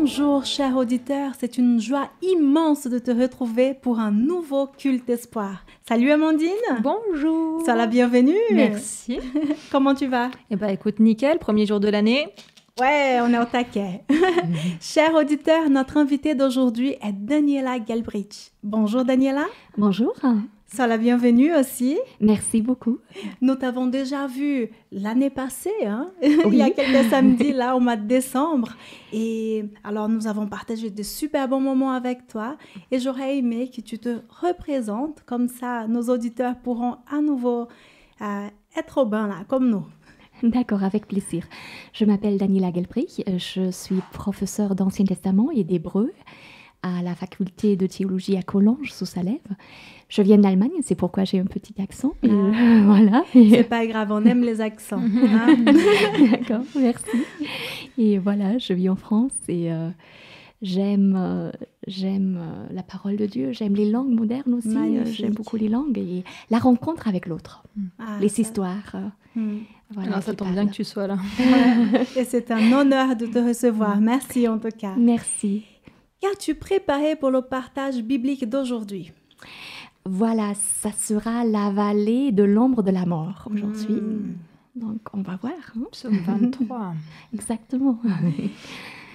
Bonjour chers auditeurs, c'est une joie immense de te retrouver pour un nouveau culte espoir. Salut Amandine. Bonjour. Sois la bienvenue. Merci. Comment tu vas? Eh bien écoute, nickel, premier jour de l'année. Ouais, on est au taquet. Chers auditeurs, notre invitée d'aujourd'hui est Daniela Galbraith. Bonjour Daniela. Bonjour. Sois la bienvenue aussi. Merci beaucoup. Nous t'avons déjà vu l'année passée, Oui. Il y a quelques samedis, là, au mois de décembre. Et alors, nous avons partagé de super bons moments avec toi. Et j'aurais aimé que tu te représentes. Comme ça, nos auditeurs pourront à nouveau être au bain, là, comme nous. D'accord, avec plaisir. Je m'appelle Daniela Galbraith. Je suis professeure d'Ancien Testament et d'Hébreu à la faculté de théologie à Collonges, sous Salève. Je viens d'Allemagne, c'est pourquoi j'ai un petit accent. Voilà. C'est pas grave, on aime les accents. D'accord, merci. Et voilà, je vis en France et j'aime la parole de Dieu, j'aime les langues modernes aussi. J'aime beaucoup les langues et la rencontre avec l'autre, les histoires. Voilà, alors, ça tombe bien que tu sois là. Et c'est un honneur de te recevoir. Merci en tout cas. Merci. Qu'as-tu préparé pour le partage biblique d'aujourd'hui? Voilà, ça sera la vallée de l'ombre de la mort aujourd'hui. Donc, on va voir. Psaume 23. Exactement.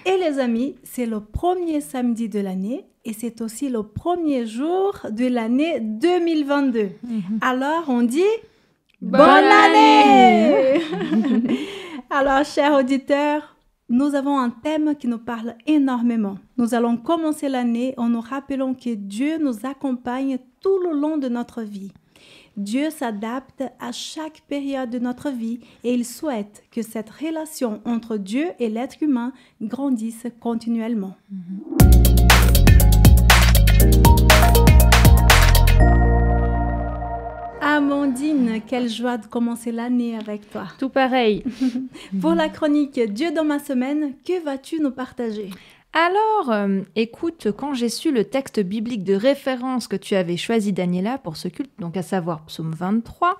Et les amis, c'est le premier samedi de l'année et c'est aussi le premier jour de l'année 2022. Alors, on dit bonne année! Alors, chers auditeurs, nous avons un thème qui nous parle énormément. Nous allons commencer l'année en nous rappelant que Dieu nous accompagne tout le long de notre vie. Dieu s'adapte à chaque période de notre vie et il souhaite que cette relation entre Dieu et l'être humain grandisse continuellement. Amandine, quelle joie de commencer l'année avec toi. Tout pareil. Pour la chronique Dieu dans ma semaine, que vas-tu nous partager? Alors, écoute, quand j'ai su le texte biblique de référence que tu avais choisi, Daniela, pour ce culte, donc à savoir psaume 23,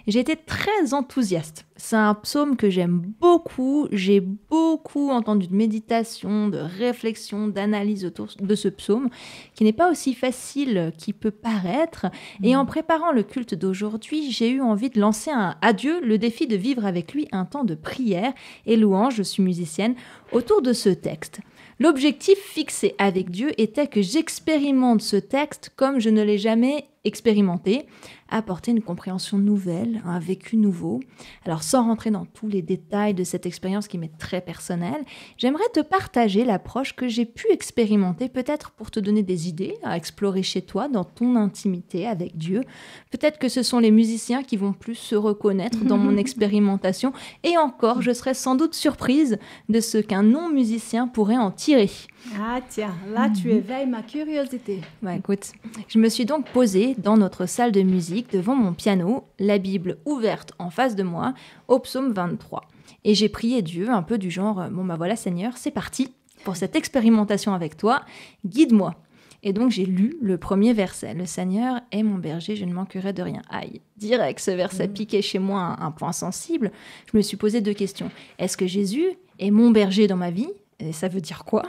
j'ai été très enthousiaste. C'est un psaume que j'aime beaucoup. J'ai beaucoup entendu de méditation, de réflexion, d'analyse autour de ce psaume, qui n'est pas aussi facile qu'il peut paraître. Et en préparant le culte d'aujourd'hui, j'ai eu envie de lancer à Dieu le défi de vivre avec lui un temps de prière et louange, je suis musicienne, autour de ce texte. L'objectif fixé avec Dieu était que j'expérimente ce texte comme je ne l'ai jamais expérimenté, apporter une compréhension nouvelle, un vécu nouveau. Alors sans rentrer dans tous les détails de cette expérience qui m'est très personnelle, j'aimerais te partager l'approche que j'ai pu expérimenter, peut-être pour te donner des idées à explorer chez toi, dans ton intimité avec Dieu. Peut-être que ce sont les musiciens qui vont plus se reconnaître dans mon expérimentation, et encore, je serais sans doute surprise de ce qu'un non-musicien pourrait en tirer. Ah tiens, là tu éveilles ma curiosité. Écoute, je me suis donc posée dans notre salle de musique devant mon piano, la Bible ouverte en face de moi, au psaume 23. Et j'ai prié Dieu un peu du genre « Bon voilà Seigneur, c'est parti pour cette expérimentation avec toi, guide-moi ». Et donc j'ai lu le premier verset. « Le Seigneur est mon berger, je ne manquerai de rien ». Aïe, direct ce verset piquait chez moi un point sensible. Je me suis posé deux questions. Est-ce que Jésus est mon berger dans ma vie ? Et ça veut dire quoi?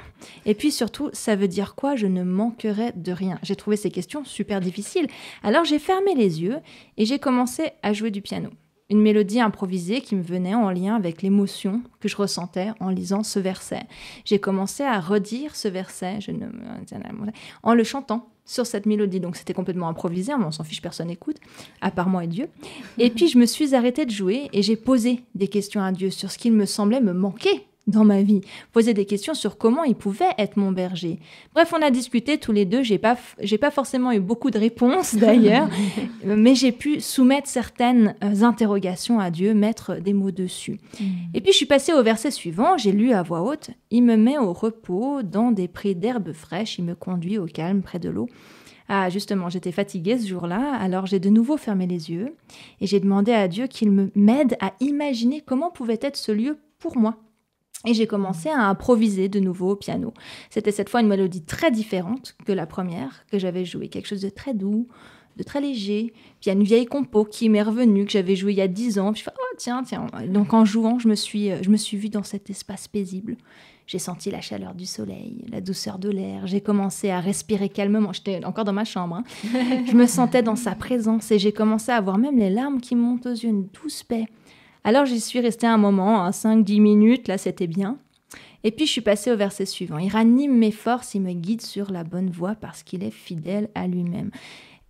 Et puis surtout, ça veut dire quoi? Je ne manquerai de rien. J'ai trouvé ces questions super difficiles. Alors j'ai fermé les yeux et j'ai commencé à jouer du piano. Une mélodie improvisée qui me venait en lien avec l'émotion que je ressentais en lisant ce verset. J'ai commencé à redire ce verset en le chantant sur cette mélodie. Donc c'était complètement improvisé, on s'en fiche, personne n'écoute, à part moi et Dieu. Et puis je me suis arrêtée de jouer et j'ai posé des questions à Dieu sur ce qu'il me semblait me manquer dans ma vie, poser des questions sur comment il pouvait être mon berger. Bref, on a discuté tous les deux, j'ai pas forcément eu beaucoup de réponses d'ailleurs, mais j'ai pu soumettre certaines interrogations à Dieu, mettre des mots dessus. Et puis je suis passée au verset suivant, j'ai lu à voix haute, « Il me met au repos dans des prés d'herbes fraîches, il me conduit au calme près de l'eau. » Ah, justement, j'étais fatiguée ce jour-là, alors j'ai de nouveau fermé les yeux et j'ai demandé à Dieu qu'il m'aide à imaginer comment pouvait être ce lieu pour moi. Et j'ai commencé à improviser de nouveau au piano. C'était cette fois une mélodie très différente que la première que j'avais jouée, quelque chose de très doux, de très léger. Puis il y a une vieille compo qui m'est revenue, que j'avais jouée il y a 10 ans. Puis je fais « Oh tiens ». Donc en jouant, je me suis vue dans cet espace paisible. J'ai senti la chaleur du soleil, la douceur de l'air. J'ai commencé à respirer calmement. J'étais encore dans ma chambre. Hein. Je me sentais dans sa présence et j'ai commencé à avoir même les larmes qui me montent aux yeux, une douce paix. Alors j'y suis restée un moment, 5-10 minutes, là c'était bien. Et puis je suis passée au verset suivant. Il ranime mes forces, il me guide sur la bonne voie parce qu'il est fidèle à lui-même.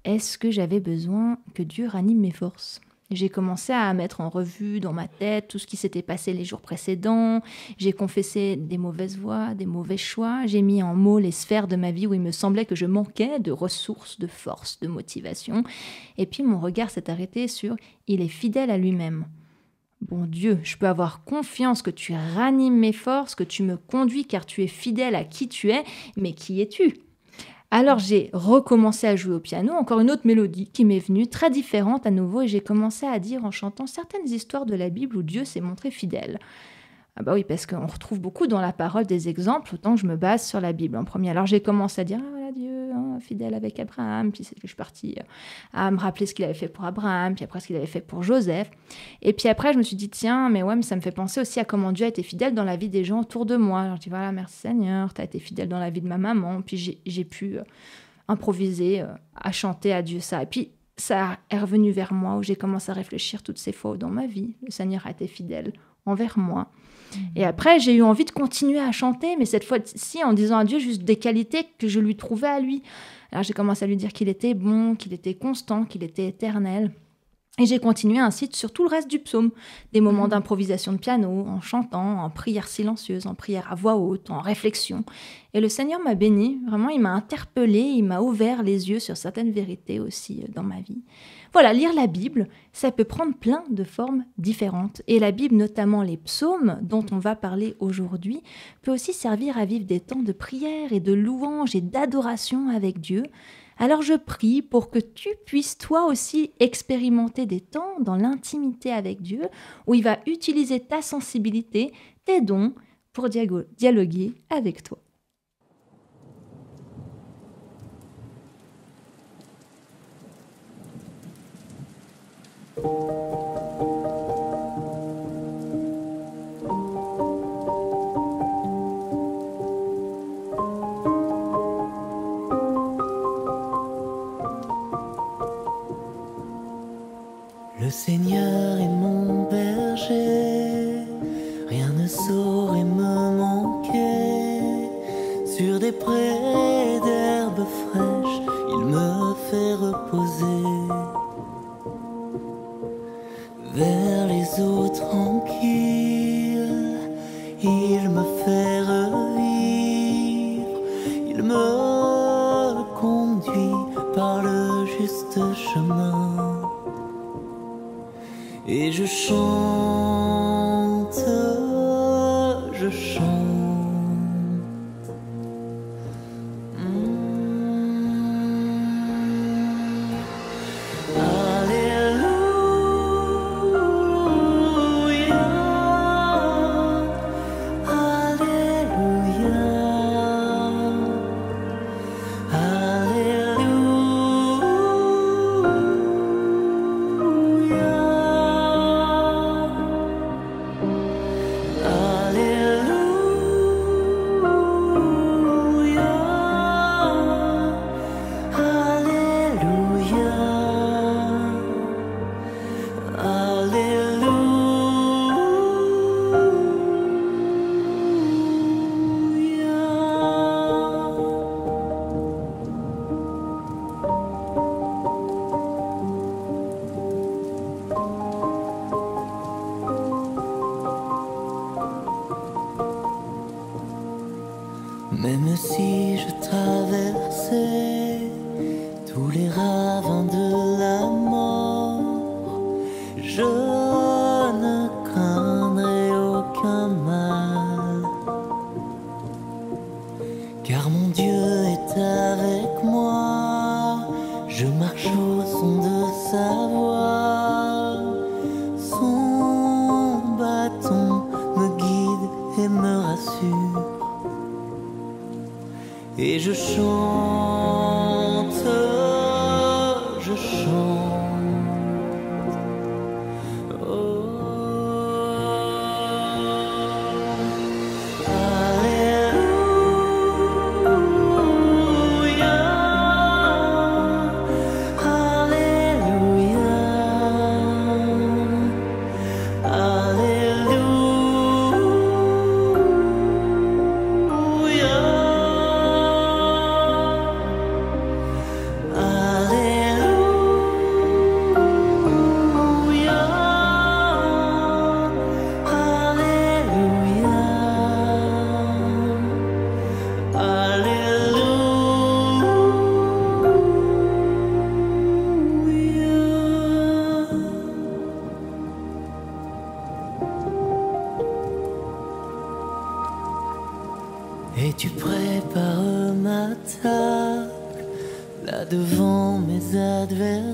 Est-ce que j'avais besoin que Dieu ranime mes forces ? J'ai commencé à mettre en revue dans ma tête tout ce qui s'était passé les jours précédents. J'ai confessé des mauvaises voies, des mauvais choix. J'ai mis en mots les sphères de ma vie où il me semblait que je manquais de ressources, de force, de motivation. Et puis mon regard s'est arrêté sur « Il est fidèle à lui-même ». Bon Dieu, je peux avoir confiance que tu ranimes mes forces, que tu me conduis car tu es fidèle à qui tu es, mais qui es-tu ? Alors j'ai recommencé à jouer au piano, encore une autre mélodie qui m'est venue, très différente à nouveau, et j'ai commencé à dire en chantant certaines histoires de la Bible où Dieu s'est montré fidèle. Ah bah oui, parce qu'on retrouve beaucoup dans la parole des exemples, autant que je me base sur la Bible en premier. Alors j'ai commencé à dire, ah voilà Dieu, hein, fidèle avec Abraham, puis je suis partie à me rappeler ce qu'il avait fait pour Abraham, puis après ce qu'il avait fait pour Joseph. Et puis après je me suis dit, tiens, mais ça me fait penser aussi à comment Dieu a été fidèle dans la vie des gens autour de moi. Alors je dis, voilà, merci Seigneur, tu as été fidèle dans la vie de ma maman, puis j'ai pu improviser, à chanter à Dieu ça. Et puis ça est revenu vers moi, où j'ai commencé à réfléchir toutes ces fois dans ma vie. Le Seigneur a été fidèle envers moi. Et après, j'ai eu envie de continuer à chanter, mais cette fois-ci en disant à Dieu juste des qualités que je lui trouvais à lui. Alors j'ai commencé à lui dire qu'il était bon, qu'il était constant, qu'il était éternel. Et j'ai continué ainsi sur tout le reste du psaume. Des moments d'improvisation de piano, en chantant, en prière silencieuse, en prière à voix haute, en réflexion. Et le Seigneur m'a béni, vraiment, il m'a interpellée, il m'a ouvert les yeux sur certaines vérités aussi dans ma vie. Voilà, lire la Bible, ça peut prendre plein de formes différentes. Et la Bible, notamment les psaumes dont on va parler aujourd'hui, peut aussi servir à vivre des temps de prière et de louange et d'adoration avec Dieu. Alors je prie pour que tu puisses toi aussi expérimenter des temps dans l'intimité avec Dieu, où il va utiliser ta sensibilité, tes dons, pour dialoguer avec toi. Le Seigneur est mon berger, rien ne saurait me manquer. Sur des prés d'herbes fraîches, il me fait reposer. Vers les eaux tranquilles, il me fait revivre. Il me conduit par le juste chemin. Et je chante, je chante. Même si je traversais tous les ravins de la mort, je ne craindrai aucun mal, car mon Dieu est avec moi. Je marche au son de sa voix, son bâton me guide et me rassure. Et je chante, je chante. Oh, Alléluia.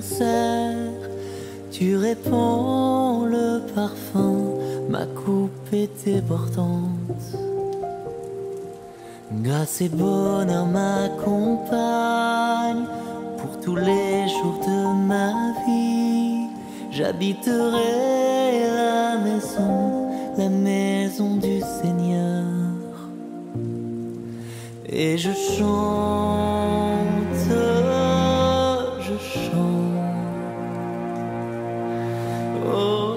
sincère. Tu répands le parfum, ma coupe est débordante. Grâce et bonheur m'accompagnent pour tous les jours de ma vie. J'habiterai la maison du Seigneur. Et je chante, je chante. Oh.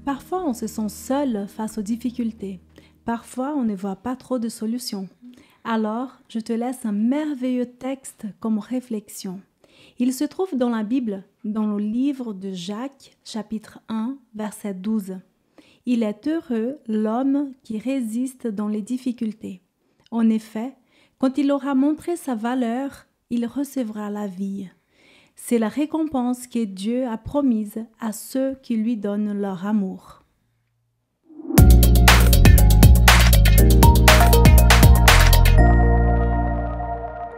Parfois, on se sent seul face aux difficultés. Parfois, on ne voit pas trop de solutions. Alors, je te laisse un merveilleux texte comme réflexion. Il se trouve dans la Bible, dans le livre de Jacques, chapitre 1, verset 12. « Il est heureux l'homme qui résiste dans les difficultés. En effet, quand il aura montré sa valeur, il recevra la vie. C'est la récompense que Dieu a promise à ceux qui lui donnent leur amour. »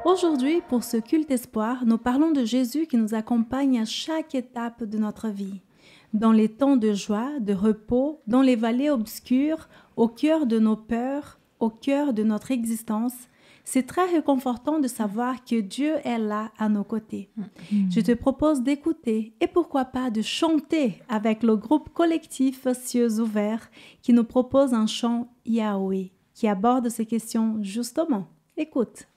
Aujourd'hui, pour ce culte espoir, nous parlons de Jésus qui nous accompagne à chaque étape de notre vie. Dans les temps de joie, de repos, dans les vallées obscures, au cœur de nos peurs, au cœur de notre existence, c'est très réconfortant de savoir que Dieu est là à nos côtés. Je te propose d'écouter et pourquoi pas de chanter avec le groupe collectif Cieux ouverts qui nous propose un chant Yahweh qui aborde ces questions justement. Écoute.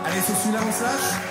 Allez, c'est celui-là, on sache.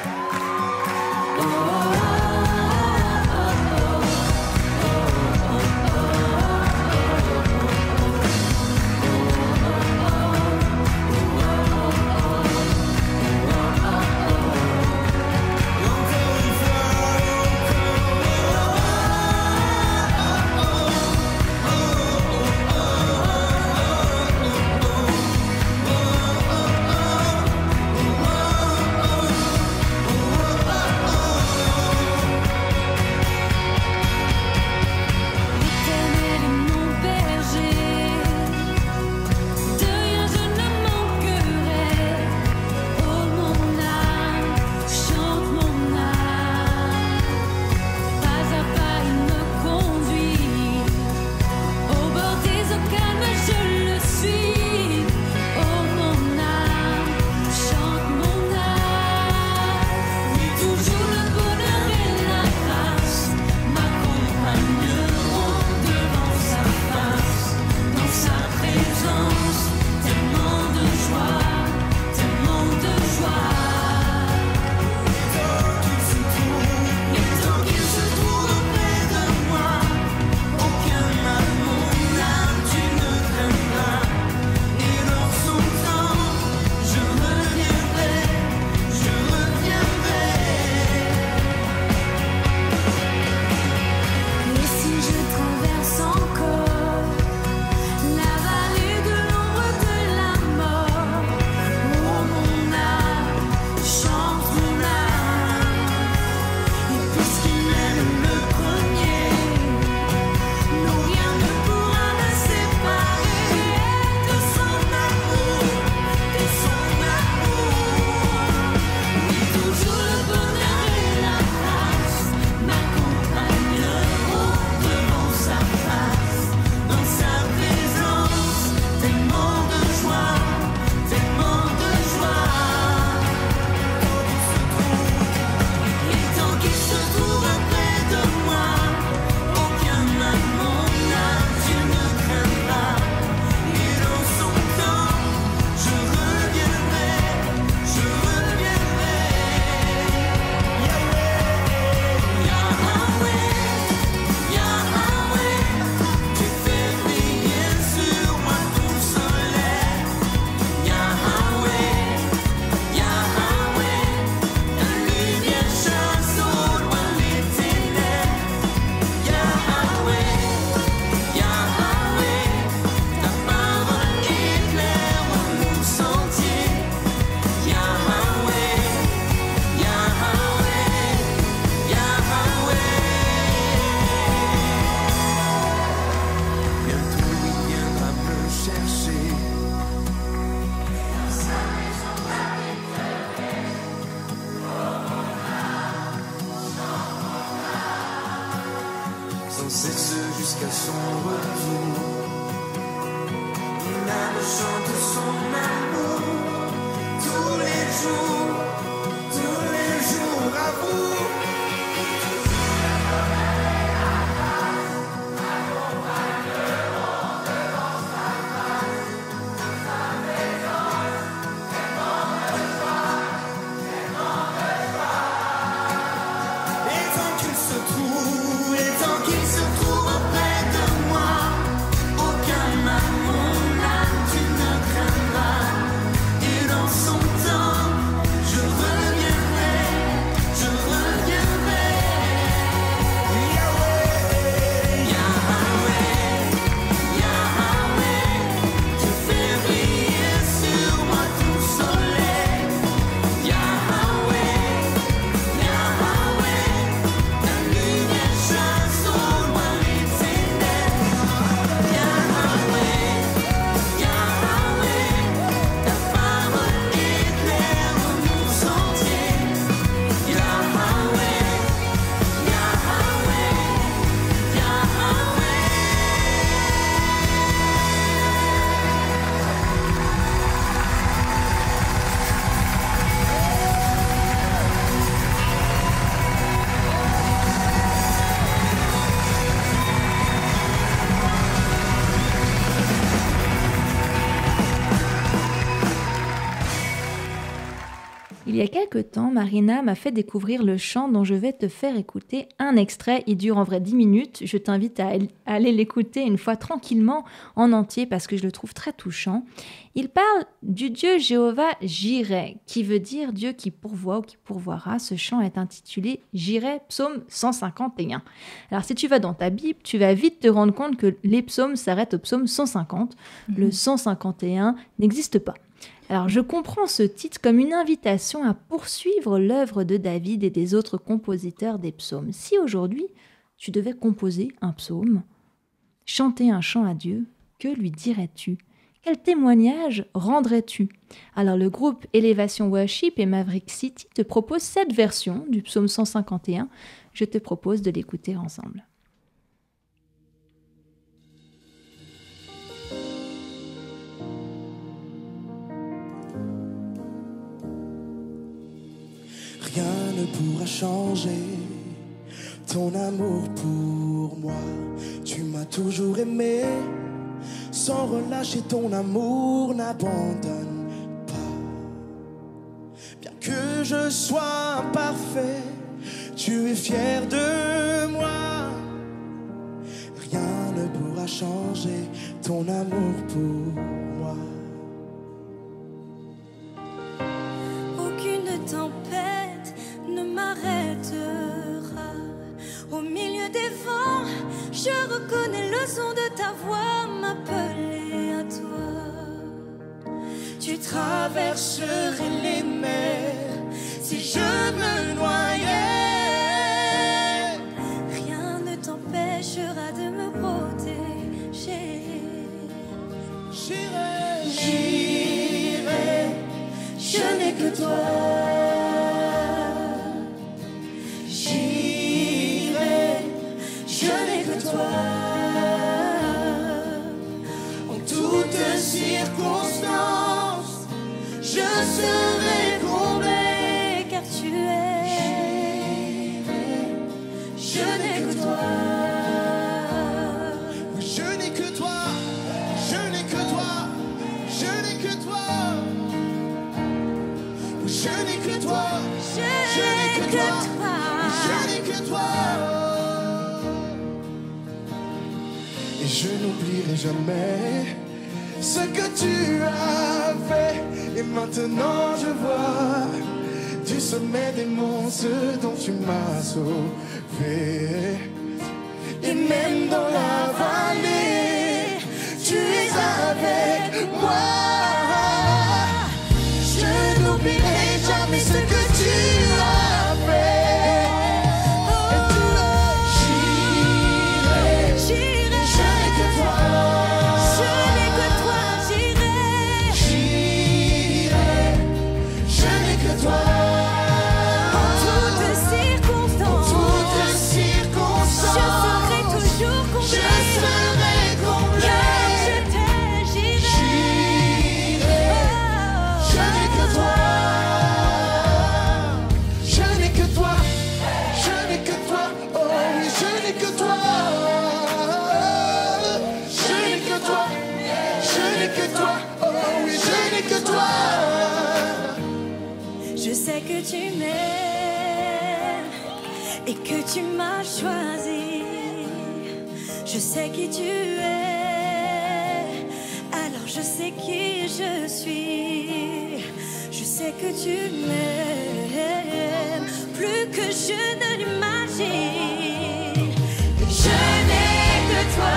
jusqu'à son retour. Mon âme chante son amour tous les jours à vous. Il y a quelque temps, Marina m'a fait découvrir le chant dont je vais te faire écouter un extrait. Il dure en vrai 10 minutes. Je t'invite à aller l'écouter une fois tranquillement en entier parce que je le trouve très touchant. Il parle du Dieu Jéhovah Jireh, qui veut dire Dieu qui pourvoit ou qui pourvoira. Ce chant est intitulé Jireh, psaume 151. Alors si tu vas dans ta Bible, tu vas vite te rendre compte que les psaumes s'arrêtent au psaume 150. Le 151 n'existe pas. Alors, je comprends ce titre comme une invitation à poursuivre l'œuvre de David et des autres compositeurs des psaumes. Si aujourd'hui, tu devais composer un psaume, chanter un chant à Dieu, que lui dirais-tu ? Quel témoignage rendrais-tu ? Alors, le groupe Elevation Worship et Maverick City te proposent cette version du psaume 151. Je te propose de l'écouter ensemble. Rien ne pourra changer ton amour pour moi. Tu m'as toujours aimé, sans relâcher ton amour n'abandonne pas. Bien que je sois imparfait, tu es fier de moi. Rien ne pourra changer ton amour pour moi. Aucune tempête ne m'arrêtera. Au milieu des vents, je reconnais le son de ta voix m'appeler à toi. Tu traverserais les mers si je me noyais. Rien ne t'empêchera de me protéger. J'irai, je n'ai que toi. En toutes circonstances, je serai comblé, car tu es. Je n'ai que toi. Je n'ai que toi. Je n'ai que toi. Je n'ai que toi. Je n'ai que toi. Je n'ai que toi. Je n'ai que toi. Et je n'oublierai jamais ce que tu as fait. Et maintenant je vois du sommet des monts ce dont tu m'as sauvé. Et même dans la vallée, tu es avec moi. Je n'oublierai jamais ce que tu as fait. Je que tu m'aimes et que tu m'as choisi. Je sais qui tu es, alors je sais qui je suis. Je sais que tu m'aimes plus que je ne l'imagine. Je n'ai que toi.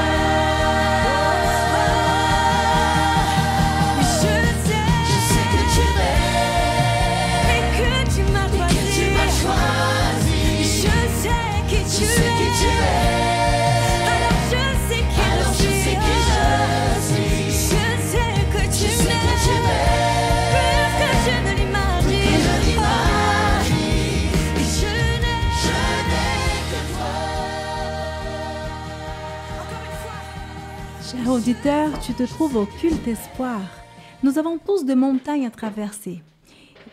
Cher auditeur, tu te trouves au culte espoir. Nous avons tous des montagnes à traverser.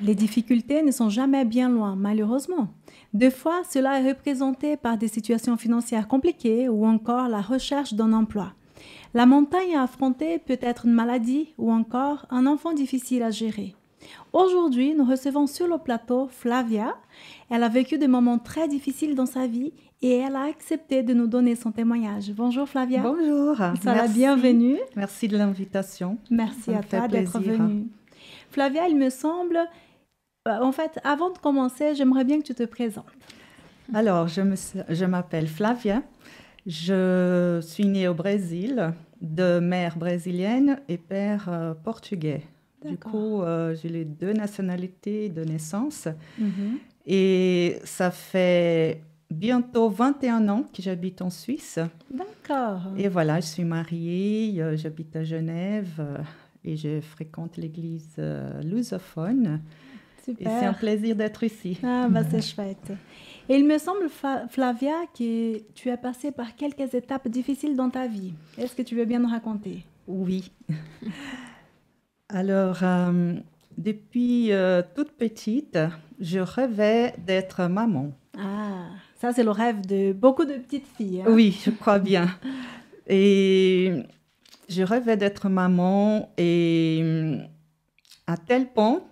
Les difficultés ne sont jamais bien loin, malheureusement. Des fois, cela est représenté par des situations financières compliquées ou encore la recherche d'un emploi. La montagne à affronter peut être une maladie ou encore un enfant difficile à gérer. Aujourd'hui, nous recevons sur le plateau Flavia. Elle a vécu des moments très difficiles dans sa vie et elle a accepté de nous donner son témoignage. Bonjour Flavia. Bonjour. Sois bienvenue. Merci de l'invitation. Merci à toi d'être venue. Flavia, il me semble... En fait, avant de commencer, j'aimerais bien que tu te présentes. Alors, je m'appelle Flavia. Je suis née au Brésil, de mère brésilienne et père portugais. Du coup, j'ai les deux nationalités de naissance. Et ça fait bientôt 21 ans que j'habite en Suisse. D'accord. Et voilà, je suis mariée, j'habite à Genève et je fréquente l'église lusophone. Super. Et c'est un plaisir d'être ici. Ah, bah c'est chouette. Et il me semble, Flavia, que tu as passé par quelques étapes difficiles dans ta vie. Est-ce que tu veux bien nous raconter? Oui. Alors, depuis toute petite, je rêvais d'être maman. Ah, ça c'est le rêve de beaucoup de petites filles. Hein? Oui, je crois bien. Et je rêvais d'être maman et à tel point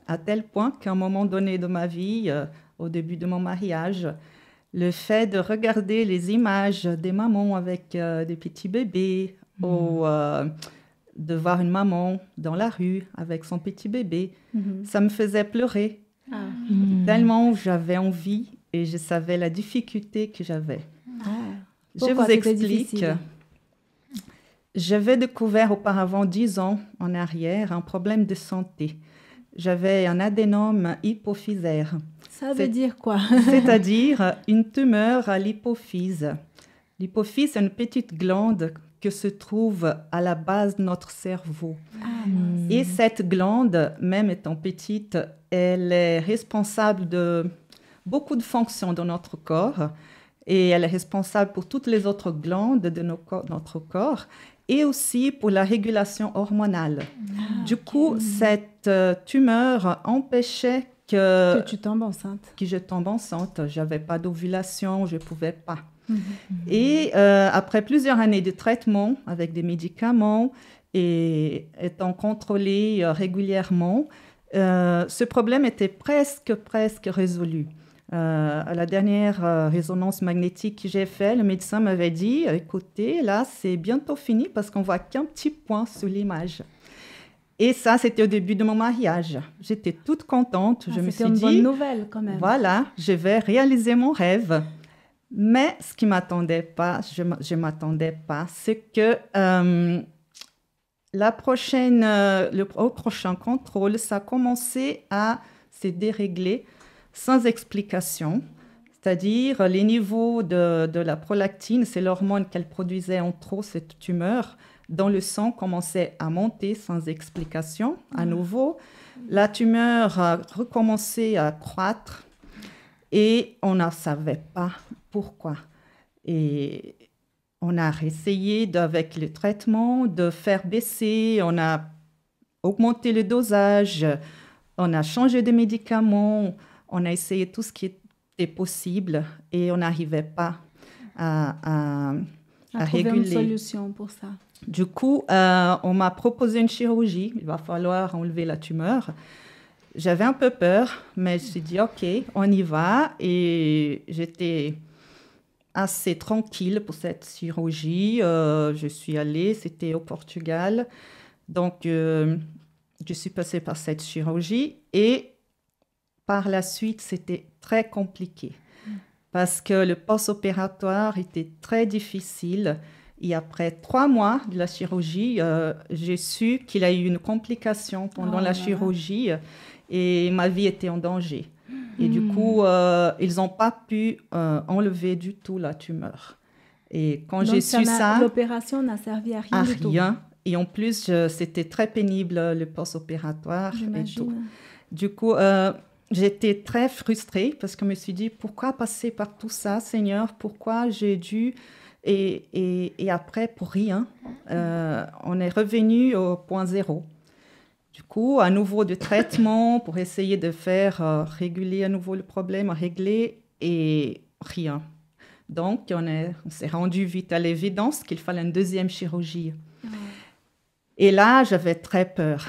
qu'à un moment donné de ma vie, au début de mon mariage, le fait de regarder les images des mamans avec des petits bébés ou de voir une maman dans la rue avec son petit bébé, ça me faisait pleurer. Tellement j'avais envie et je savais la difficulté que j'avais. Je vous explique. J'avais découvert auparavant, 10 ans en arrière, un problème de santé. J'avais un adénome hypophysaire. Ça veut dire quoi? C'est-à-dire une tumeur à l'hypophyse. L'hypophyse, c'est une petite glande qui se trouve à la base de notre cerveau. Et cette glande, même étant petite, elle est responsable de beaucoup de fonctions dans notre corps et elle est responsable pour toutes les autres glandes de notre corps et aussi pour la régulation hormonale. Du coup, cette tumeur empêchait que tu tombes enceinte. Que je tombe enceinte. Je n'avais pas d'ovulation, je ne pouvais pas. Et après plusieurs années de traitement avec des médicaments et étant contrôlée régulièrement, ce problème était presque résolu. À la dernière résonance magnétique que j'ai faite, le médecin m'avait dit « Écoutez, là, c'est bientôt fini parce qu'on voit qu'un petit point sur l'image. » Et ça, c'était au début de mon mariage. J'étais toute contente. Je me suis dit « C'était une bonne nouvelle quand même. » Voilà, je vais réaliser mon rêve. Mais ce qui m'attendait pas, je m'attendais pas, c'est que au prochain contrôle, ça a commencé à se dérégler sans explication. C'est-à-dire, les niveaux de la prolactine, c'est l'hormone qu'elle produisait en trop, cette tumeur, dans le sang commençait à monter sans explication à nouveau. La tumeur a recommencé à croître et on ne savait pas pourquoi. Et on a essayé, avec le traitement, de faire baisser, on a augmenté le dosage, on a changé de médicaments, on a essayé tout ce qui était possible et on n'arrivait pas à trouver réguler. Une solution pour ça. Du coup, on m'a proposé une chirurgie. Il va falloir enlever la tumeur. J'avais un peu peur, mais je me suis dit, OK, on y va. Et j'étais assez tranquille pour cette chirurgie. Je suis allée, c'était au Portugal. Donc, je suis passée par cette chirurgie. Et par la suite, c'était très compliqué parce que le post-opératoire était très difficile. Et après 3 mois de la chirurgie, j'ai su qu'il a eu une complication pendant la chirurgie et ma vie était en danger. Et du coup, ils n'ont pas pu enlever du tout la tumeur. Et quand j'ai su ça... L'opération n'a servi à rien du tout. Et en plus, c'était très pénible, le post-opératoire et tout. Du coup, j'étais très frustrée parce que je me suis dit, pourquoi passer par tout ça, Seigneur? Pourquoi j'ai dû... Et après, pour rien, on est revenu au point zéro. Du coup, à nouveau de traitement pour essayer de faire réguler à nouveau le problème, régler, et rien. Donc, on s'est rendu vite à l'évidence qu'il fallait une deuxième chirurgie. Et là, j'avais très peur.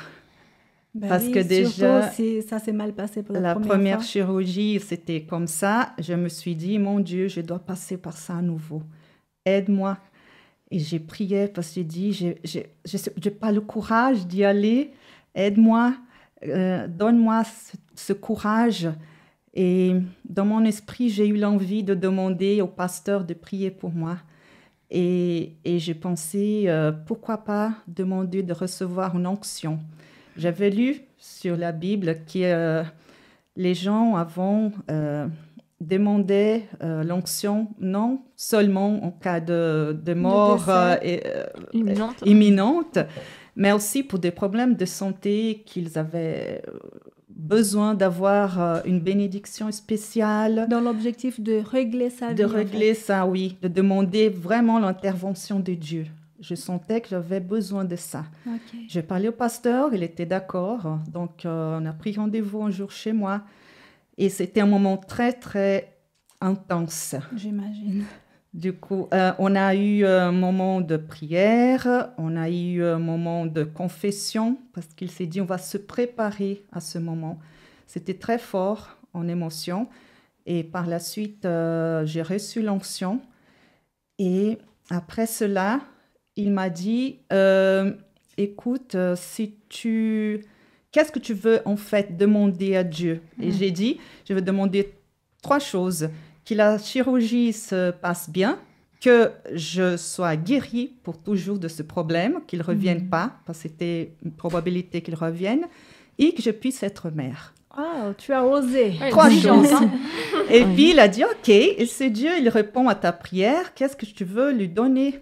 Parce que déjà, ça s'est mal passé pour la première fois. chirurgie, c'était comme ça. Je me suis dit, mon Dieu, je dois passer par ça à nouveau. Aide-moi. Et j'ai prié parce que j'ai dit, je n'ai pas le courage d'y aller. Aide-moi, donne-moi ce courage. Et dans mon esprit, j'ai eu l'envie de demander au pasteur de prier pour moi. Et j'ai pensé, pourquoi pas demander de recevoir une onction. J'avais lu sur la Bible que les gens avant demandaient l'onction non seulement en cas de mort imminente, mais aussi pour des problèmes de santé qu'ils avaient besoin d'avoir une bénédiction spéciale. Dans l'objectif de régler sa vie. De régler ça, oui. De demander vraiment l'intervention de Dieu. Je sentais que j'avais besoin de ça. Okay. J'ai parlé au pasteur, il était d'accord. Donc, on a pris rendez-vous un jour chez moi. Et c'était un moment très, très intense. J'imagine. Du coup, on a eu un moment de prière, on a eu un moment de confession, parce qu'il s'est dit, on va se préparer à ce moment. C'était très fort en émotion. Et par la suite, j'ai reçu l'onction. Et après cela, il m'a dit, écoute, qu'est-ce que tu veux en fait demander à Dieu? Et j'ai dit, je veux demander 3 choses. Que la chirurgie se passe bien, que je sois guérie pour toujours de ce problème, qu'il ne revienne pas, parce que c'était une probabilité qu'il revienne, et que je puisse être mère. Oh, tu as osé. 3 choses. Et puis, il a dit, OK, et c'est Dieu, il répond à ta prière, qu'est-ce que tu veux lui donner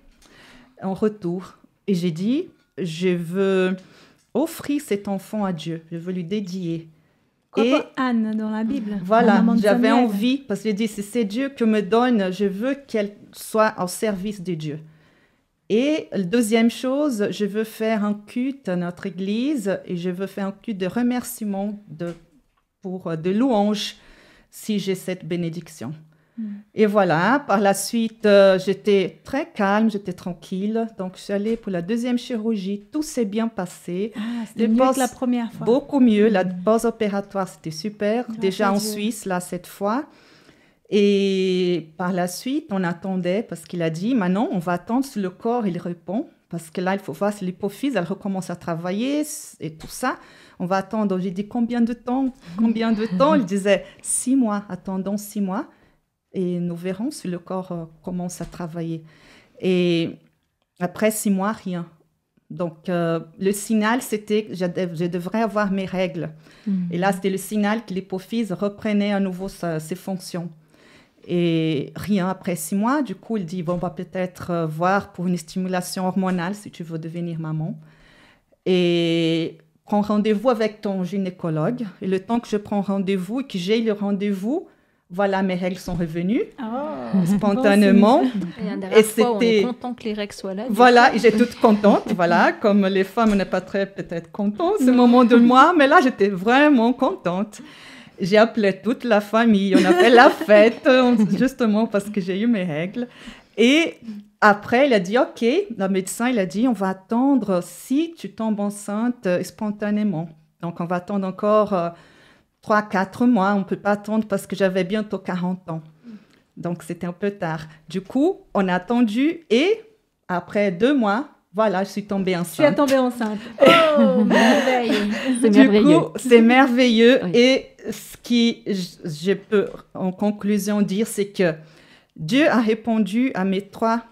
en retour? Et j'ai dit, je veux offrir cet enfant à Dieu, je veux lui dédier. Comme Anne dans la Bible. Voilà, j'avais envie, parce que j'ai dit, si c'est Dieu qui me donne, je veux qu'elle soit au service de Dieu. Et la deuxième chose, je veux faire un culte à notre église et je veux faire un culte de remerciement, de louange, si j'ai cette bénédiction. Et voilà, par la suite, j'étais très calme, j'étais tranquille. Donc, je suis allée pour la deuxième chirurgie. Tout s'est bien passé. C'était mieux que la première fois. Beaucoup mieux. La post-opératoire, c'était super. Déjà en Suisse, là, cette fois. Et par la suite, on attendait parce qu'il a dit, maintenant, on va attendre si le corps, il répond. Parce que là, il faut voir si l'hypophyse, elle recommence à travailler et tout ça. On va attendre. J'ai dit, combien de temps? Combien de temps? Il disait, 6 mois. Attendons 6 mois. Et nous verrons si le corps commence à travailler. Et après 6 mois, rien. Donc, le signal, c'était que je devrais avoir mes règles. Et là, c'était le signal que l'hypophyse reprenait à nouveau ses fonctions. Et rien après 6 mois. Du coup, il dit, bon, on va peut-être voir pour une stimulation hormonale si tu veux devenir maman. Et prends rendez-vous avec ton gynécologue. Et le temps que je prends rendez-vous et que j'ai le rendez-vous, voilà, mes règles sont revenues spontanément. Et la dernière fois, on est content que les règles soient là. Voilà, et j'étais toute contente. Voilà, comme les femmes, on n'est pas très peut-être contentes ce moment de moi, mais là, j'étais vraiment contente. J'ai appelé toute la famille, on a fait la fête, justement parce que j'ai eu mes règles. Et après, il a dit, OK, le médecin, il a dit, on va attendre si tu tombes enceinte spontanément. Donc, on va attendre encore 3-4 mois. On ne peut pas attendre parce que j'avais bientôt 40 ans. Donc, c'était un peu tard. Du coup, on a attendu et après 2 mois, voilà, je suis tombée enceinte. Tu es tombée enceinte. Oh, merveille. C'est merveilleux. Du coup, c'est merveilleux. Oui. Et ce qui, je peux en conclusion dire, c'est que Dieu a répondu à mes 3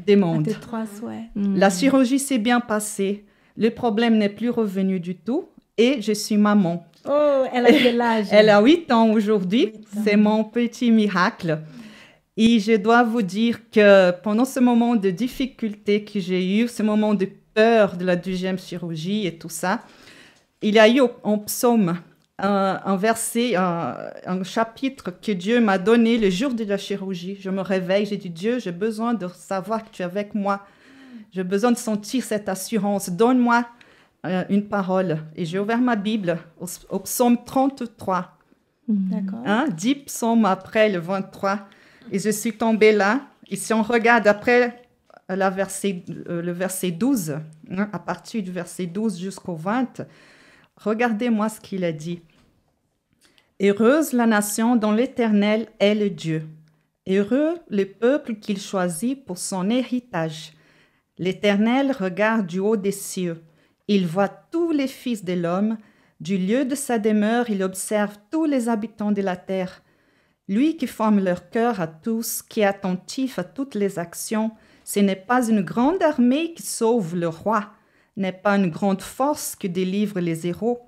demandes. Tes 3 souhaits. La chirurgie s'est bien passée. Le problème n'est plus revenu du tout. Et je suis maman. Oh, elle a quel âge? Elle a 8 ans aujourd'hui. 8 ans. C'est mon petit miracle. Et je dois vous dire que pendant ce moment de difficulté que j'ai eu, ce moment de peur de la 2e chirurgie et tout ça, il y a eu en psaume un verset, un chapitre que Dieu m'a donné le jour de la chirurgie. Je me réveille, j'ai dit, Dieu, j'ai besoin de savoir que tu es avec moi. J'ai besoin de sentir cette assurance. Donne-moi une parole. Et j'ai ouvert ma Bible au psaume 33. D'accord. 10 psaumes après le 23. Et je suis tombée là. Et si on regarde après le verset 12, à partir du verset 12 jusqu'au 20, regardez-moi ce qu'il a dit. Heureuse la nation dont l'Éternel est le Dieu. Heureux le peuple qu'il choisit pour son héritage. L'Éternel regarde du haut des cieux. Il voit tous les fils de l'homme. Du lieu de sa demeure, il observe tous les habitants de la terre. Lui qui forme leur cœur à tous, qui est attentif à toutes les actions, ce n'est pas une grande armée qui sauve le roi, n'est pas une grande force qui délivre les héros.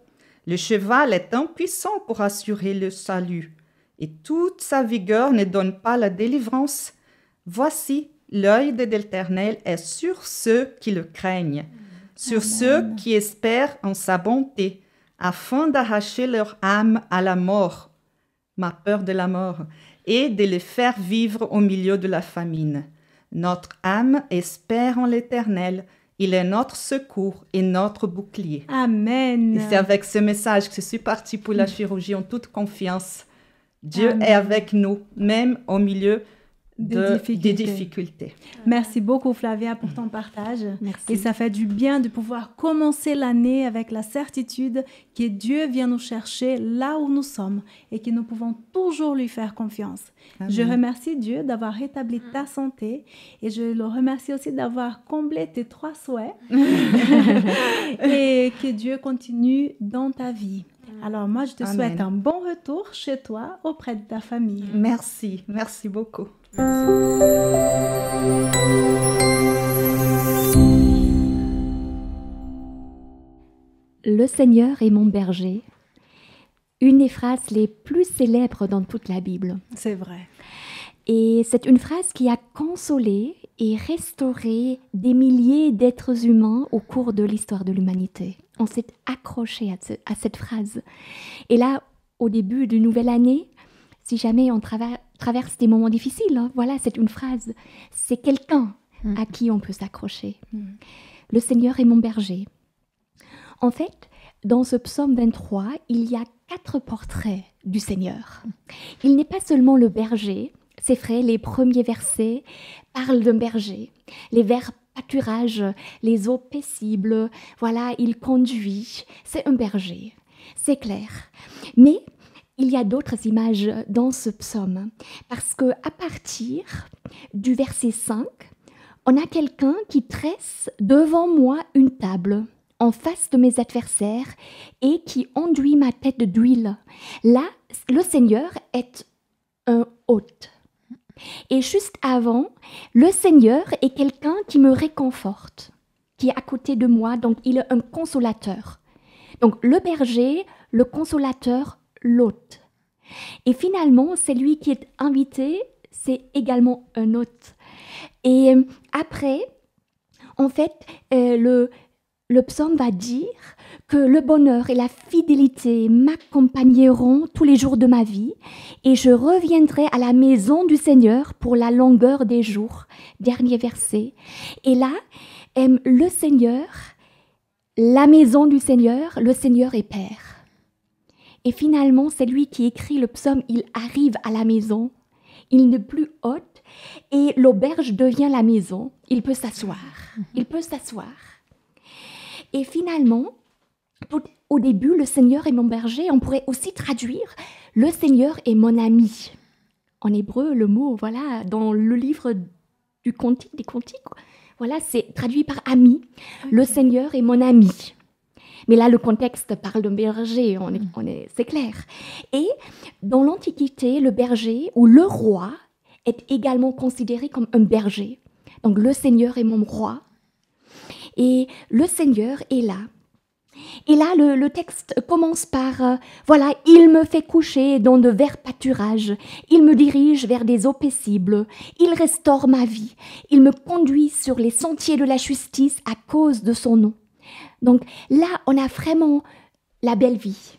Le cheval est impuissant pour assurer le salut, et toute sa vigueur ne donne pas la délivrance. Voici, l'œil de l'Éternel est sur ceux qui le craignent, sur ceux qui espèrent en sa bonté, afin d'arracher leur âme à la mort, ma peur de la mort, et de les faire vivre au milieu de la famine. Notre âme espère en l'Éternel. Il est notre secours et notre bouclier. Amen. Et c'est avec ce message que je suis partie pour la chirurgie en toute confiance. Dieu Amen. est avec nous, même au milieu des difficultés. Merci beaucoup Flavia pour ton partage. Merci. Et ça fait du bien de pouvoir commencer l'année avec la certitude que Dieu vient nous chercher là où nous sommes et que nous pouvons toujours lui faire confiance. Amen. Je remercie Dieu d'avoir rétabli ta santé et je le remercie aussi d'avoir comblé tes 3 souhaits et que Dieu continue dans ta vie. Alors moi, je te Amen. souhaite un bon retour chez toi auprès de ta famille. Merci, merci beaucoup. Le Seigneur est mon berger. Une des phrases les plus célèbres dans toute la Bible. C'est vrai. Et c'est une phrase qui a consolé et restauré des milliers d'êtres humains au cours de l'histoire de l'humanité. On s'est accroché à cette phrase. Et là, au début d'une nouvelle année, si jamais on traverse des moments difficiles, hein, voilà, c'est une phrase. C'est quelqu'un à qui on peut s'accrocher. Le Seigneur est mon berger. En fait, dans ce psaume 23, il y a 4 portraits du Seigneur. Il n'est pas seulement le berger. C'est vrai, les premiers versets parlent d'un berger. Les vers pâturage, les eaux paisibles, voilà, il conduit. C'est un berger, c'est clair. Mais il y a d'autres images dans ce psaume, parce que à partir du verset 5, on a quelqu'un qui tresse devant moi une table en face de mes adversaires et qui enduit ma tête d'huile. Là, le Seigneur est un hôte. Et juste avant, le Seigneur est quelqu'un qui me réconforte, qui est à côté de moi, donc il est un consolateur. Donc le berger, le consolateur, l'hôte. Et finalement, celui qui est invité, c'est également un hôte. Et après, en fait, le psaume va dire que le bonheur et la fidélité m'accompagneront tous les jours de ma vie et je reviendrai à la maison du Seigneur pour la longueur des jours. Dernier verset. Et là, le Seigneur, la maison du Seigneur, le Seigneur est Père. Et finalement, c'est lui qui écrit le psaume, il arrive à la maison, il n'est plus hôte et l'auberge devient la maison. Il peut s'asseoir. Il peut s'asseoir. Et finalement, au début, le Seigneur est mon berger. On pourrait aussi traduire le Seigneur est mon ami. En hébreu, le mot, voilà, dans le livre du Cantique, des Cantiques, voilà, c'est traduit par ami. Le Seigneur est mon ami. Mais là, le contexte parle d'un berger, c'est clair. Et dans l'Antiquité, le berger ou le roi est également considéré comme un berger. Donc, le Seigneur est mon roi. Et le Seigneur est là. Et là, le texte commence par voilà, il me fait coucher dans de verts pâturages, il me dirige vers des eaux paisibles, il restaure ma vie, il me conduit sur les sentiers de la justice à cause de son nom. Donc là, on a vraiment la belle vie,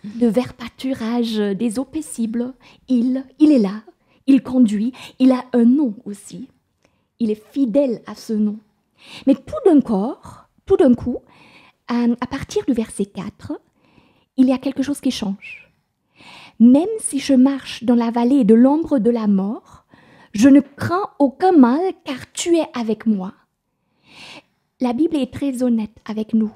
de verts pâturages, des eaux paisibles. Il est là, il conduit, il a un nom aussi. Il est fidèle à ce nom. Mais tout d'un coup, à partir du verset 4, il y a quelque chose qui change. Même si je marche dans la vallée de l'ombre de la mort, je ne crains aucun mal car tu es avec moi. La Bible est très honnête avec nous.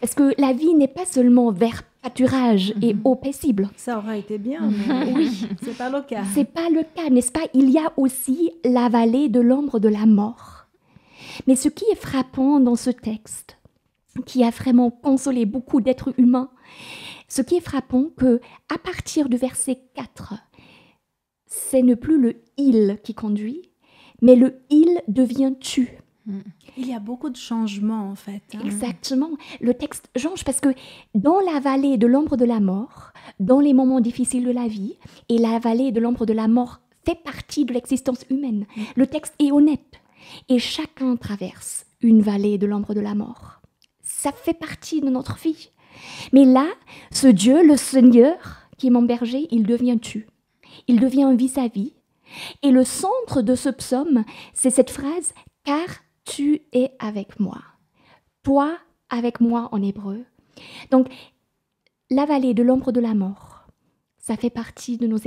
Parce que la vie n'est pas seulement vers pâturage et eau paisible. Ça aurait été bien, mais oui, c'est pas le cas. C'est pas le cas, n'est-ce pas? Il y a aussi la vallée de l'ombre de la mort. Mais ce qui est frappant dans ce texte, qui a vraiment consolé beaucoup d'êtres humains, ce qui est frappant, que à partir du verset 4, ce n'est plus le « il » qui conduit, mais le « il » devient « tu ». Il y a beaucoup de changements en fait. Exactement. Le texte change parce que dans la vallée de l'ombre de la mort, dans les moments difficiles de la vie, et la vallée de l'ombre de la mort fait partie de l'existence humaine, le texte est honnête. Et chacun traverse une vallée de l'ombre de la mort. Ça fait partie de notre vie. Mais là, ce Dieu, le Seigneur, qui est mon berger, il devient tu. Il devient un vis-à-vis. Et le centre de ce psaume, c'est cette phrase « car tu es avec moi ». Toi avec moi en hébreu. Donc, la vallée de l'ombre de la mort, ça fait partie de nos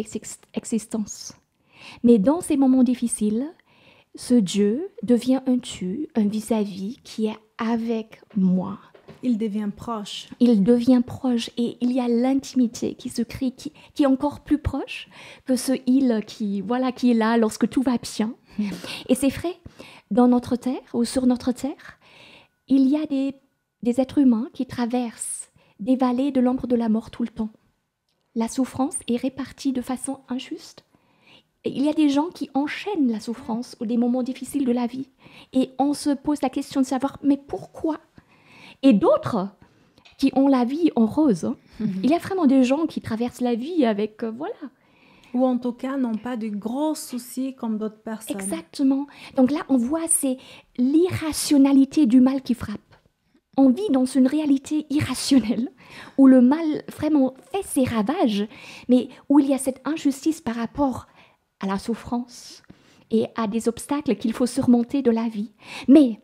existences. Mais dans ces moments difficiles, ce Dieu devient un tu, un vis-à-vis qui est avec moi. Il devient proche. Il devient proche et il y a l'intimité qui se crée, qui est encore plus proche que ce « il » qui est là lorsque tout va bien. Et c'est vrai, dans notre terre ou sur notre terre, il y a des êtres humains qui traversent des vallées de l'ombre de la mort tout le temps. La souffrance est répartie de façon injuste. Il y a des gens qui enchaînent la souffrance ou des moments difficiles de la vie. Et on se pose la question de savoir, mais pourquoi? Et d'autres qui ont la vie en rose. Il y a vraiment des gens qui traversent la vie avec, Ou en tout cas, n'ont pas de gros soucis comme d'autres personnes. Exactement. Donc là, on voit, c'est l'irrationalité du mal qui frappe. On vit dans une réalité irrationnelle, où le mal vraiment fait ses ravages, mais où il y a cette injustice par rapport à la souffrance et à des obstacles qu'il faut surmonter de la vie. Mais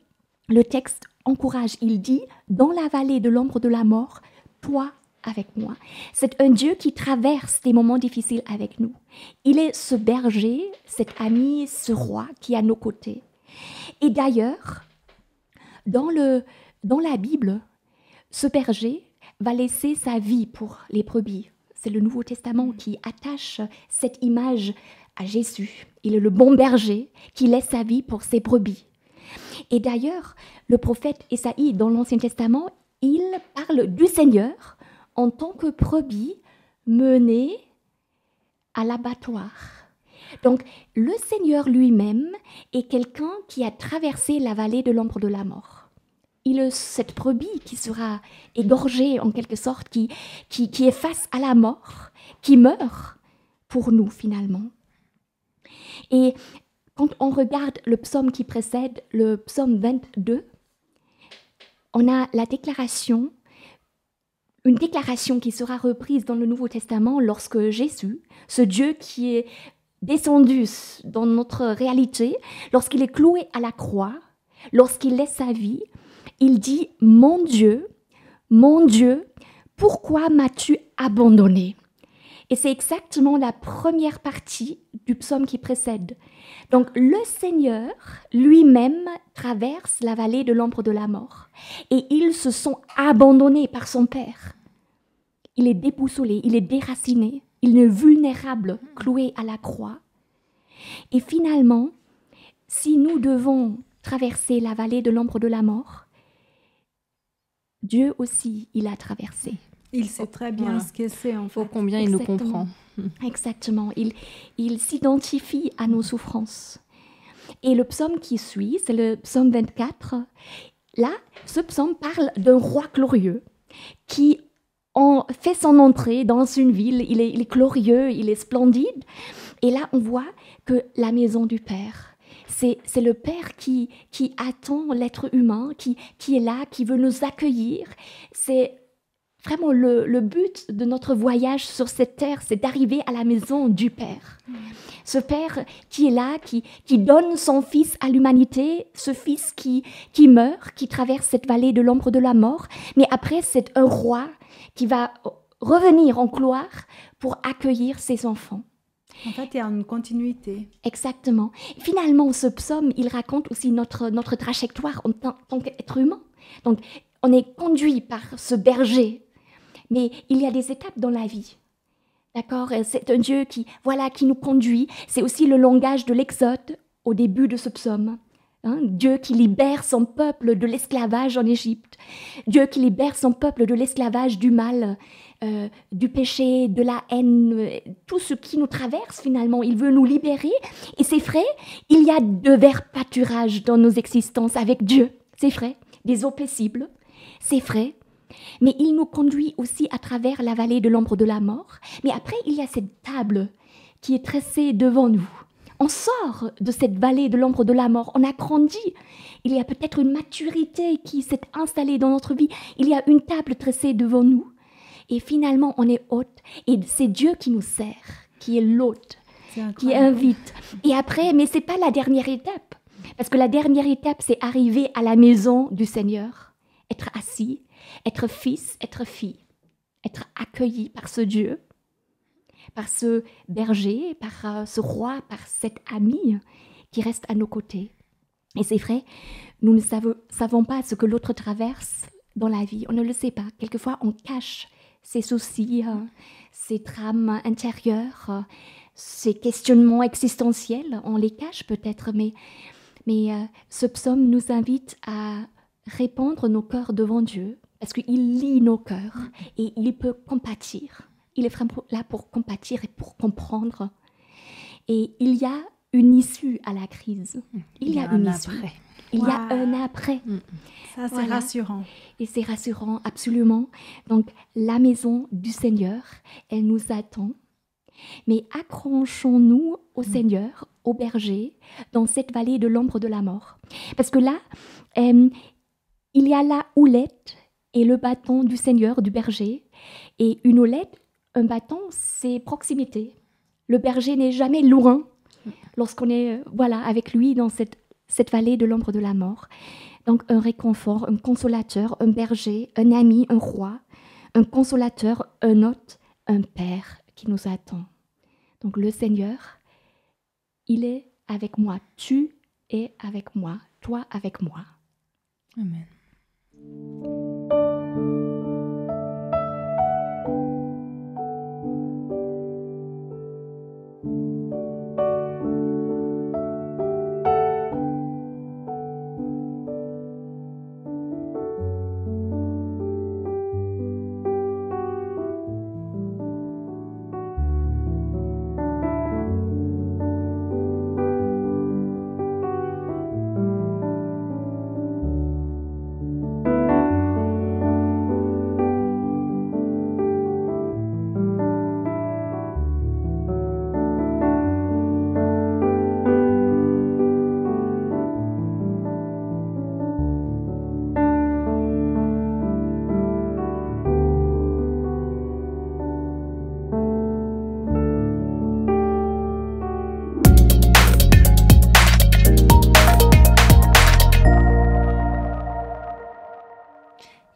le texte encourage, il dit, dans la vallée de l'ombre de la mort, toi avec moi. C'est un Dieu qui traverse des moments difficiles avec nous. Il est ce berger, cet ami, ce roi qui est à nos côtés. Et d'ailleurs, dans la Bible, ce berger va laisser sa vie pour les brebis. C'est le Nouveau Testament qui attache cette image à Jésus. Il est le bon berger qui laisse sa vie pour ses brebis. Et d'ailleurs, le prophète Ésaïe, dans l'Ancien Testament, il parle du Seigneur en tant que brebis menée à l'abattoir. Donc, le Seigneur lui-même est quelqu'un qui a traversé la vallée de l'ombre de la mort. Il est cette brebis qui sera égorgée en quelque sorte, qui est face à la mort, qui meurt pour nous finalement. Et quand on regarde le psaume qui précède, le psaume 22, on a une déclaration qui sera reprise dans le Nouveau Testament lorsque Jésus, ce Dieu qui est descendu dans notre réalité, lorsqu'il est cloué à la croix, lorsqu'il laisse sa vie, il dit « Mon Dieu, pourquoi m'as-tu abandonné ?» Et c'est exactement la première partie du psaume qui précède. Donc le Seigneur lui-même traverse la vallée de l'ombre de la mort. Et ils se sont abandonnés par son Père. Il est déboussolé, il est déraciné, il est vulnérable, cloué à la croix. Et finalement, si nous devons traverser la vallée de l'ombre de la mort, Dieu aussi, il a traversé. Il sait très bien Voilà. ce que c'est en fait. Oh, combien il nous Exactement. comprend. Exactement, il s'identifie à nos souffrances. Et le psaume qui suit, c'est le psaume 24. Là, ce psaume parle d'un roi glorieux qui fait son entrée dans une ville. Il est glorieux, il est splendide. Et là, on voit que la maison du Père, c'est le Père qui attend l'être humain, qui est là, qui veut nous accueillir. C'est vraiment le but de notre voyage sur cette terre, c'est d'arriver à la maison du Père. Ce Père qui est là, qui donne son Fils à l'humanité, ce Fils qui meurt, qui traverse cette vallée de l'ombre de la mort, mais après c'est un roi qui va revenir en gloire pour accueillir ses enfants. En fait, il y a une continuité. Exactement. Finalement, ce psaume, il raconte aussi notre trajectoire en tant qu'être humain. Donc, on est conduit par ce berger, mais il y a des étapes dans la vie. D'accord? C'est un Dieu qui nous conduit. C'est aussi le langage de l'Exode au début de ce psaume. Dieu qui libère son peuple de l'esclavage en Égypte. Dieu qui libère son peuple de l'esclavage du mal, du péché, de la haine, tout ce qui nous traverse finalement. Il veut nous libérer. Et c'est vrai, il y a de verts pâturages dans nos existences avec Dieu. C'est vrai, des eaux paisibles. C'est vrai. Mais il nous conduit aussi à travers la vallée de l'ombre de la mort. Mais après, il y a cette table qui est tressée devant nous. On sort de cette vallée de l'ombre de la mort, on a grandi. Il y a peut-être une maturité qui s'est installée dans notre vie. Il y a une table tressée devant nous. Et finalement, on est hôte. Et c'est Dieu qui nous sert, qui est l'hôte, qui invite. Et après, mais ce n'est pas la dernière étape. Parce que la dernière étape, c'est arriver à la maison du Seigneur. Être assis, être fils, être fille. Être accueilli par ce Dieu, par ce berger, par ce roi, par cet ami qui reste à nos côtés. Et c'est vrai, nous ne savons pas ce que l'autre traverse dans la vie. On ne le sait pas. Quelquefois, on cache ses soucis, ses drames intérieurs, ses questionnements existentiels. On les cache peut-être, mais ce psaume nous invite à répandre nos cœurs devant Dieu, parce qu'il lit nos cœurs et il peut compatir. Il est vraiment là pour compatir et pour comprendre. Et il y a une issue à la crise. Il y a une issue. Après. Il y a un après. Ça, c'est Voilà. rassurant. Et c'est rassurant, absolument. Donc, la maison du Seigneur, elle nous attend. Mais accrochons-nous au Seigneur, au berger, dans cette vallée de l'ombre de la mort. Parce que là, il y a la houlette et le bâton du Seigneur, du berger. Et une houlette, un bâton, c'est proximité. Le berger n'est jamais loin lorsqu'on est avec lui dans cette vallée de l'ombre de la mort. Donc un réconfort, un consolateur, un berger, un ami, un roi, un consolateur, un hôte, un père qui nous attend. Donc le Seigneur, il est avec moi. Tu es avec moi. Toi avec moi. Amen.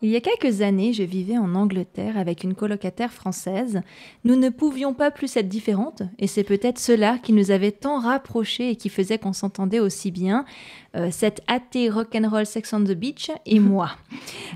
Il y a quelques années, je vivais en Angleterre avec une colocataire française. Nous ne pouvions pas plus être différentes, et c'est peut-être cela qui nous avait tant rapprochés et qui faisait qu'on s'entendait aussi bien, cette athée rock'n'roll Sex on the Beach et moi.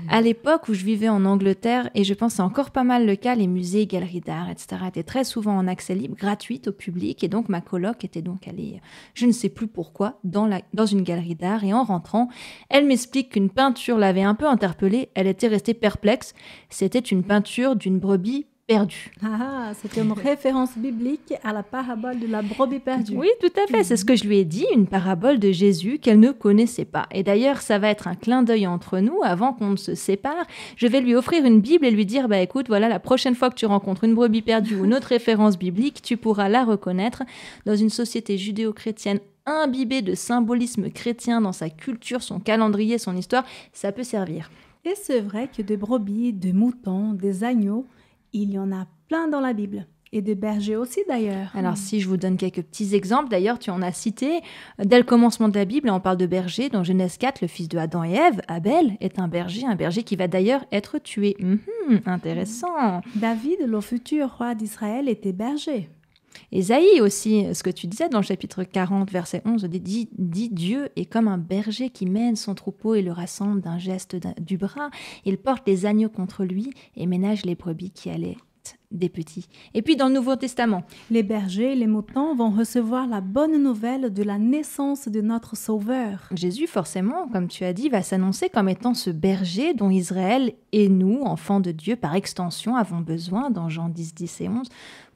À l'époque où je vivais en Angleterre, et je pense que c'est encore pas mal le cas, les musées, galeries d'art, etc. étaient très souvent en accès libre, gratuites au public, et donc ma coloc était donc allée, je ne sais plus pourquoi, dans une galerie d'art, et en rentrant, elle m'explique qu'une peinture l'avait un peu interpellée, elle était restée perplexe, c'était une peinture d'une brebis perdue. Ah, c'était une référence biblique à la parabole de la brebis perdue. Oui, tout à fait, c'est ce que je lui ai dit, une parabole de Jésus qu'elle ne connaissait pas. Et d'ailleurs, ça va être un clin d'œil entre nous, avant qu'on ne se sépare. Je vais lui offrir une Bible et lui dire, bah écoute, voilà, la prochaine fois que tu rencontres une brebis perdue ou une autre référence biblique, tu pourras la reconnaître dans une société judéo-chrétienne imbibée de symbolisme chrétien dans sa culture, son calendrier, son histoire, ça peut servir. Et c'est vrai que des brebis, des moutons, des agneaux, il y en a plein dans la Bible. Et des bergers aussi d'ailleurs. Alors si je vous donne quelques petits exemples, d'ailleurs tu en as cité, dès le commencement de la Bible, on parle de berger, dans Genèse 4, le fils de Adam et Ève, Abel, est un berger qui va d'ailleurs être tué. Intéressant. David, le futur roi d'Israël, était berger. Ésaïe aussi, ce que tu disais dans le chapitre 40, verset 11, dit Dieu est comme un berger qui mène son troupeau et le rassemble d'un geste du bras. Il porte les agneaux contre lui et ménage les brebis qui allaitent des petits. Et puis dans le Nouveau Testament, les bergers et les moutons vont recevoir la bonne nouvelle de la naissance de notre Sauveur. Jésus, forcément, comme tu as dit, va s'annoncer comme étant ce berger dont Israël et nous, enfants de Dieu, par extension, avons besoin, dans Jean 10, 10 et 11.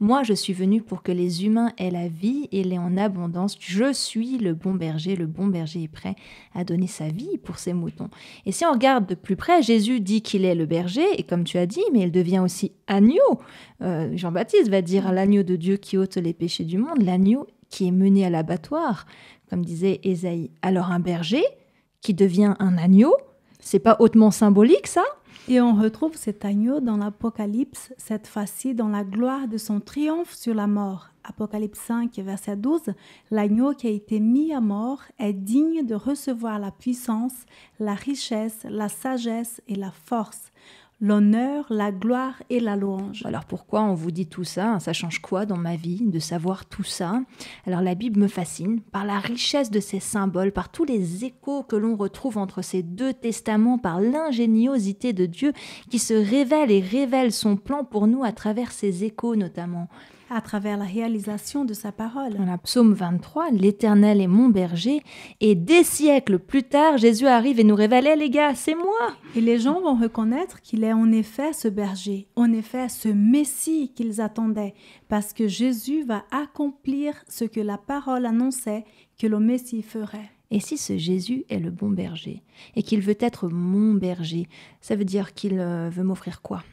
Moi, je suis venu pour que les humains aient la vie et l'aient en abondance. Je suis le bon berger est prêt à donner sa vie pour ses moutons. Et si on regarde de plus près, Jésus dit qu'il est le berger, et comme tu as dit, mais il devient aussi agneau. Jean-Baptiste va dire l'agneau de Dieu qui ôte les péchés du monde, l'agneau qui est mené à l'abattoir, comme disait Ésaïe. Alors un berger qui devient un agneau, c'est pas hautement symbolique ça ? Et on retrouve cet agneau dans l'Apocalypse, cette fois-ci dans la gloire de son triomphe sur la mort. Apocalypse 5, verset 12, l'agneau qui a été mis à mort est digne de recevoir la puissance, la richesse, la sagesse et la force, l'honneur, la gloire et la louange. Alors pourquoi on vous dit tout ça ? Ça change quoi dans ma vie de savoir tout ça ? Alors la Bible me fascine par la richesse de ses symboles, par tous les échos que l'on retrouve entre ces deux testaments, par l'ingéniosité de Dieu qui se révèle et révèle son plan pour nous à travers ces échos notamment. À travers la réalisation de sa parole. Dans la psaume 23, l'Éternel est mon berger, et des siècles plus tard, Jésus arrive et nous révèle, les gars, c'est moi. Et les gens vont reconnaître qu'il est en effet ce berger, en effet ce Messie qu'ils attendaient, parce que Jésus va accomplir ce que la parole annonçait que le Messie ferait. Et si ce Jésus est le bon berger et qu'il veut être mon berger, ça veut dire qu'il veut m'offrir quoi ?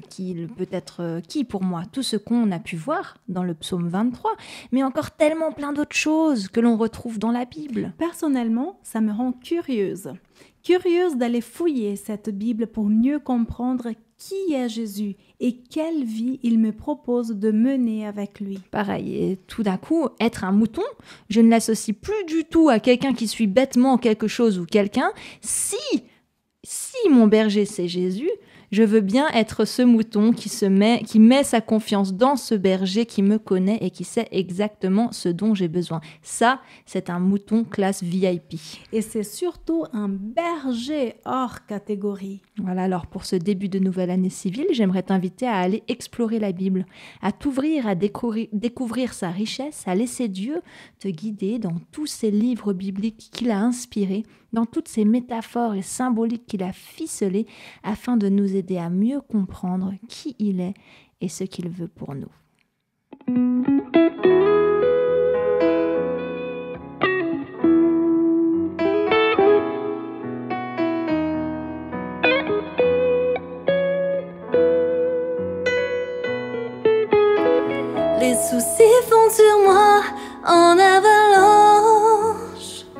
Qu'il peut être qui pour moi ? Tout ce qu'on a pu voir dans le psaume 23, mais encore tellement plein d'autres choses que l'on retrouve dans la Bible. Personnellement, ça me rend curieuse d'aller fouiller cette Bible pour mieux comprendre qui est Jésus et quelle vie il me propose de mener avec lui. Pareil, et tout d'un coup, être un mouton, je ne l'associe plus du tout à quelqu'un qui suit bêtement quelque chose ou quelqu'un. Si mon berger c'est Jésus, je veux bien être ce mouton qui met sa confiance dans ce berger qui me connaît et qui sait exactement ce dont j'ai besoin. Ça, c'est un mouton classe VIP. Et c'est surtout un berger hors catégorie. Voilà, alors pour ce début de nouvelle année civile, j'aimerais t'inviter à aller explorer la Bible, à t'ouvrir, à découvrir sa richesse, à laisser Dieu te guider dans tous ces livres bibliques qu'il a inspirés, dans toutes ces métaphores et symboliques qu'il a ficelées, afin de nous aider à mieux comprendre qui il est et ce qu'il veut pour nous. Les soucis fondent sur moi en avalanche.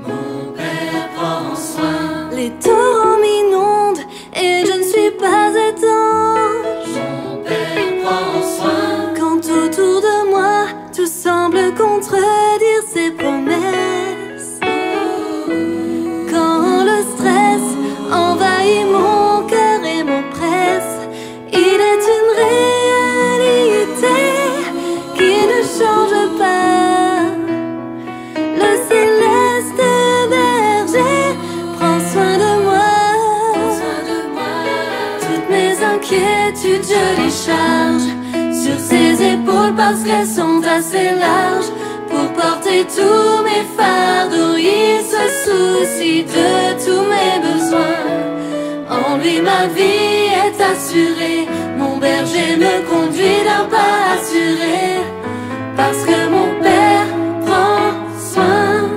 Mon Père prend soin. Les torrents m'inondent et je ne suis pas étanche. Mon Père prend soin. Quand autour de moi tout semble contredire ses promesses. Quand le stress envahit mon cœur et mon décharge sur ses épaules parce qu'elles sont assez larges pour porter tous mes fardeaux. Il se soucie de tous mes besoins. En lui ma vie est assurée. Mon berger me conduit d'un pas assuré parce que mon Père prend soin.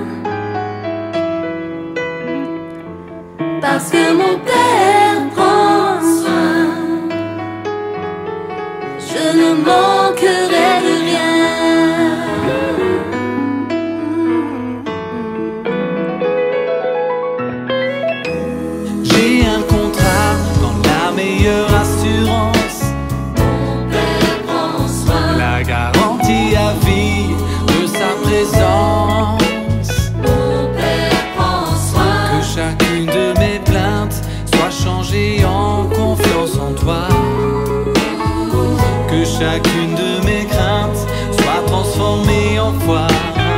Parce que mon Père prend soin. Je ne manquerai de rien. J'ai un contrat dans la meilleure assurance. Mon Père prend soin. La garantie à vie de sa présence. Mon Père prend soin. Que chacune de mes plaintes soit changée en confiance en toi. Que chacune de mes craintes soit transformée en foi.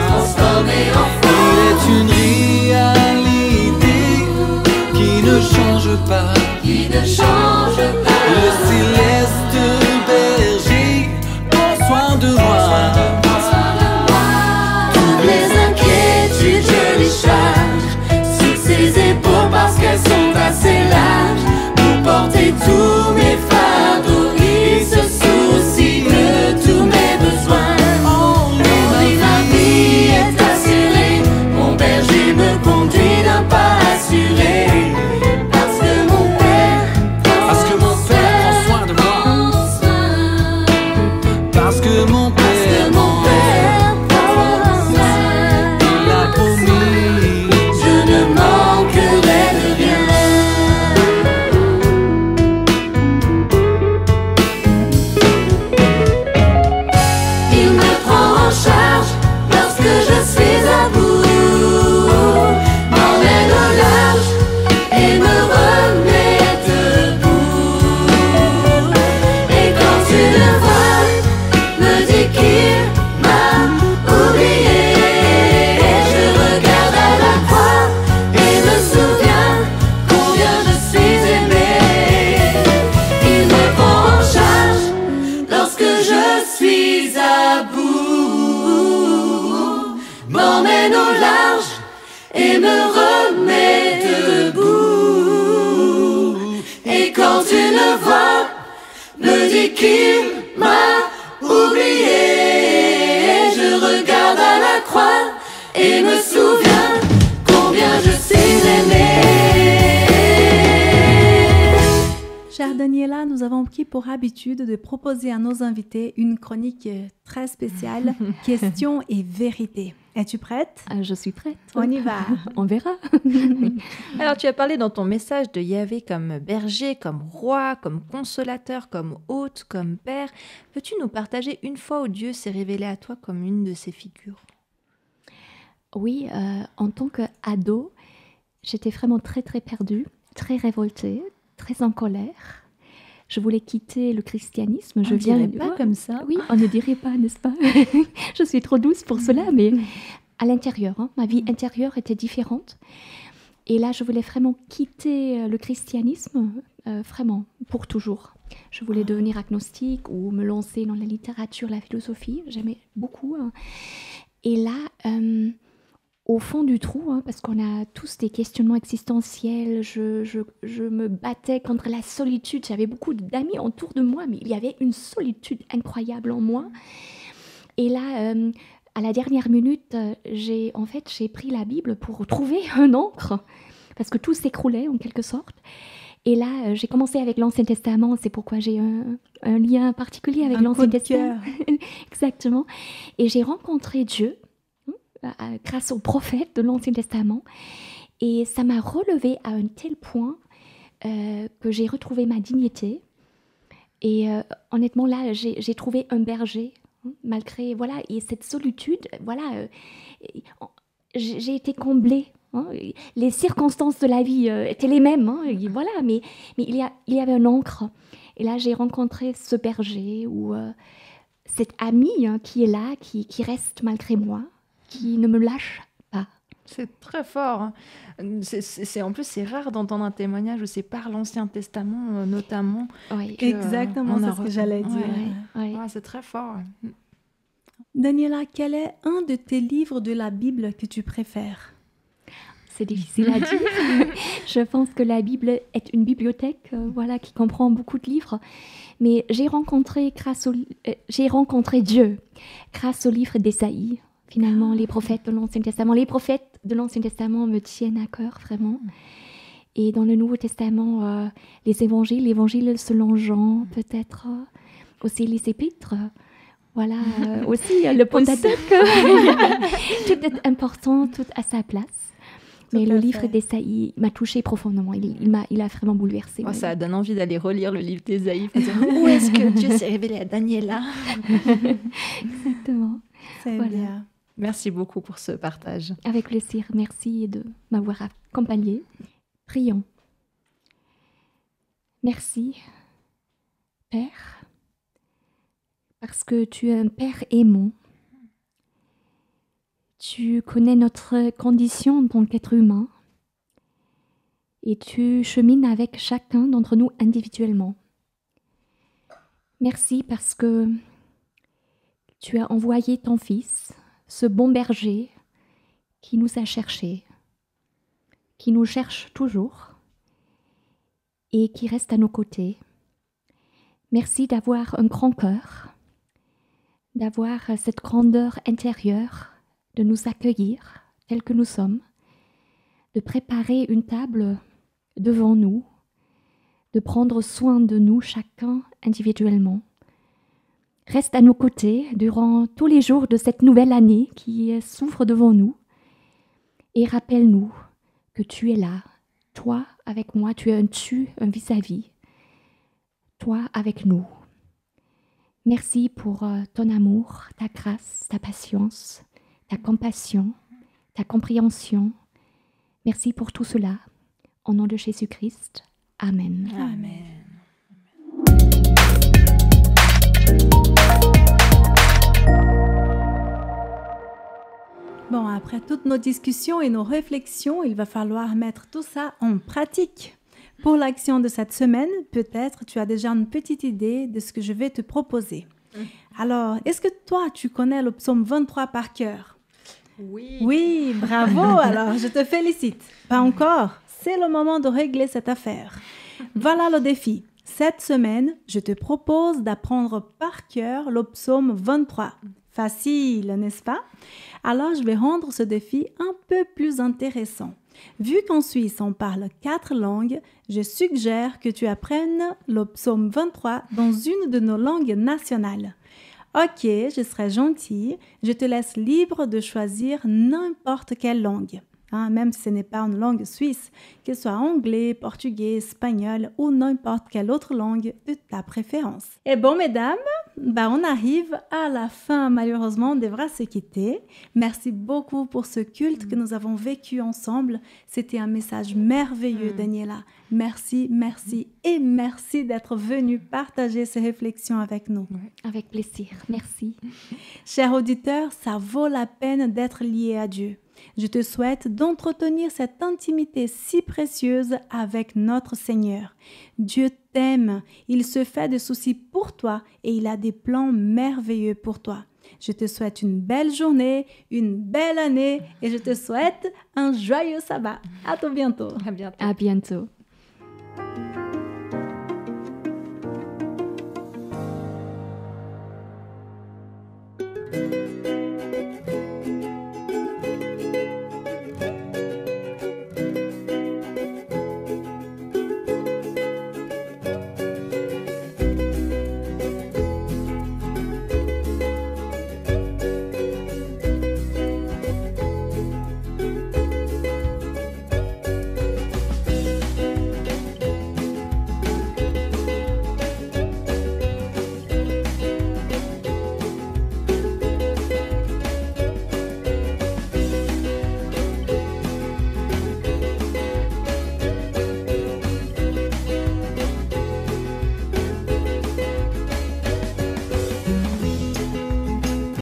Transformé en foi. Il est une réalité qui ne change pas. Qui ne change pas. Le céleste berger prend soin de moi. Toutes les inquiétudes, je les charge sur ses épaules parce qu'elles sont assez larges pour porter tous mes fardeaux. Il se soucie de tous mes besoins. En lui ma vie est assurée. Mon berger me conduit d'un pas assuré. Parce que mon Père prend soin de moi. Parce que mon Père prend soin. il a promis. Je ne manquerai de rien. Il me prend en charge lorsque je suis à bout, m'emmène au large et me remet debout. Et quand tu le vois, me dis qu'il m'a oublié. Je regarde à la croix et me souviens combien je suis aimé. Il me prend en charge lorsque je suis à bout, m'emmène au large et me remet debout. Et quand tu le vois, me dis qu'il m'a oublié. Je regarde à la croix et me souviens combien je suis aimé. Chère Daniela, nous avons pris pour habitude de proposer à nos invités une chronique très spéciale, questions et vérité. Es-tu prête? Je suis prête. On y va. On verra. Alors, tu as parlé dans ton message de Yahvé comme berger, comme roi, comme consolateur, comme hôte, comme père. Peux-tu nous partager une fois où Dieu s'est révélé à toi comme une de ces figures? Oui, en tant qu'ado, j'étais vraiment très très perdue, très révoltée, très en colère. Je voulais quitter le christianisme. Je viens pas comme ça. Oui, on ne dirait pas, n'est-ce pas? Je suis trop douce pour cela, mais à l'intérieur, ma vie intérieure était différente. Et là, je voulais vraiment quitter le christianisme, vraiment, pour toujours. Je voulais devenir agnostique ou me lancer dans la littérature, la philosophie. J'aimais beaucoup. Et là, au fond du trou, parce qu'on a tous des questionnements existentiels, je me battais contre la solitude. J'avais beaucoup d'amis autour de moi, mais il y avait une solitude incroyable en moi. Et là, à la dernière minute, j'ai pris la Bible pour trouver un ancre, parce que tout s'écroulait en quelque sorte. Et là, j'ai commencé avec l'Ancien Testament, c'est pourquoi j'ai un lien particulier avec l'Ancien Testament. Exactement. Et j'ai rencontré Dieu grâce aux prophètes de l'Ancien Testament. Et ça m'a relevée à un tel point que j'ai retrouvé ma dignité. Et honnêtement, là, j'ai trouvé un berger, malgré, voilà, et cette solitude, voilà, j'ai été comblée. Les circonstances de la vie étaient les mêmes, voilà, mais il y avait un ancre. Et là, j'ai rencontré ce berger ou cette amie qui est là, qui reste malgré moi, qui ne me lâche pas. C'est très fort. En plus, c'est rare d'entendre un témoignage où c'est par l'Ancien Testament, notamment. Oui. Exactement, c'est ce que j'allais dire. Ouais. Ouais, c'est très fort. Daniela, quel est un de tes livres de la Bible que tu préfères? C'est difficile à dire. Je pense que la Bible est une bibliothèque qui comprend beaucoup de livres. Mais j'ai rencontré Dieu grâce au livre d'Ésaïe. Finalement, les prophètes de l'Ancien Testament. Les prophètes de l'Ancien Testament me tiennent à cœur, vraiment. Et dans le Nouveau Testament, les évangiles, l'évangile selon Jean, peut-être aussi les épîtres. Voilà, aussi le Pentateuque. Tout est important, tout à sa place. Mais le livre d'Ésaïe m'a touchée profondément. Il a vraiment bouleversé. Oh, ça donne envie d'aller relire le livre d'Ésaïe. Où est-ce que Dieu s'est révélé à Daniela? Exactement. C'est bien. Merci beaucoup pour ce partage. Avec plaisir. Merci de m'avoir accompagnée. Prions. Merci, Père, parce que tu es un Père aimant. Tu connais notre condition en tant qu'être humain et tu chemines avec chacun d'entre nous individuellement. Merci parce que tu as envoyé ton Fils, ce bon berger qui nous a cherchés, qui nous cherche toujours et qui reste à nos côtés. Merci d'avoir un grand cœur, d'avoir cette grandeur intérieure, de nous accueillir tels que nous sommes, de préparer une table devant nous, de prendre soin de nous chacun individuellement. Reste à nos côtés durant tous les jours de cette nouvelle année qui s'ouvre devant nous et rappelle-nous que tu es là, toi avec moi, tu es un vis-à-vis, toi avec nous. Merci pour ton amour, ta grâce, ta patience, ta compassion, ta compréhension. Merci pour tout cela. Au nom de Jésus-Christ. Amen. Amen. Bon, après toutes nos discussions et nos réflexions, il va falloir mettre tout ça en pratique. Pour l'action de cette semaine, peut-être tu as déjà une petite idée de ce que je vais te proposer. Alors, est-ce que toi, tu connais le psaume 23 par cœur? Oui. Oui, bravo, alors je te félicite. Pas encore, c'est le moment de régler cette affaire. Voilà le défi. Cette semaine, je te propose d'apprendre par cœur le psaume 23. Facile, n'est-ce pas? Alors, je vais rendre ce défi un peu plus intéressant. Vu qu'en Suisse, on parle 4 langues, je suggère que tu apprennes le psaume 23 dans une de nos langues nationales. Ok, je serai gentille, je te laisse libre de choisir n'importe quelle langue. Même si ce n'est pas une langue suisse, qu'elle soit anglais, portugais, espagnol ou n'importe quelle autre langue de ta préférence. Et bon, mesdames, on arrive à la fin, malheureusement, on devra se quitter. Merci beaucoup pour ce culte que nous avons vécu ensemble. C'était un message merveilleux, Daniela. Merci, merci et merci d'être venue partager ces réflexions avec nous. Avec plaisir, merci. Chers auditeurs, ça vaut la peine d'être lié à Dieu. Je te souhaite d'entretenir cette intimité si précieuse avec notre Seigneur. Dieu t'aime, il se fait des soucis pour toi et il a des plans merveilleux pour toi. Je te souhaite une belle journée, une belle année et je te souhaite un joyeux sabbat. À tout bientôt. À bientôt. À bientôt.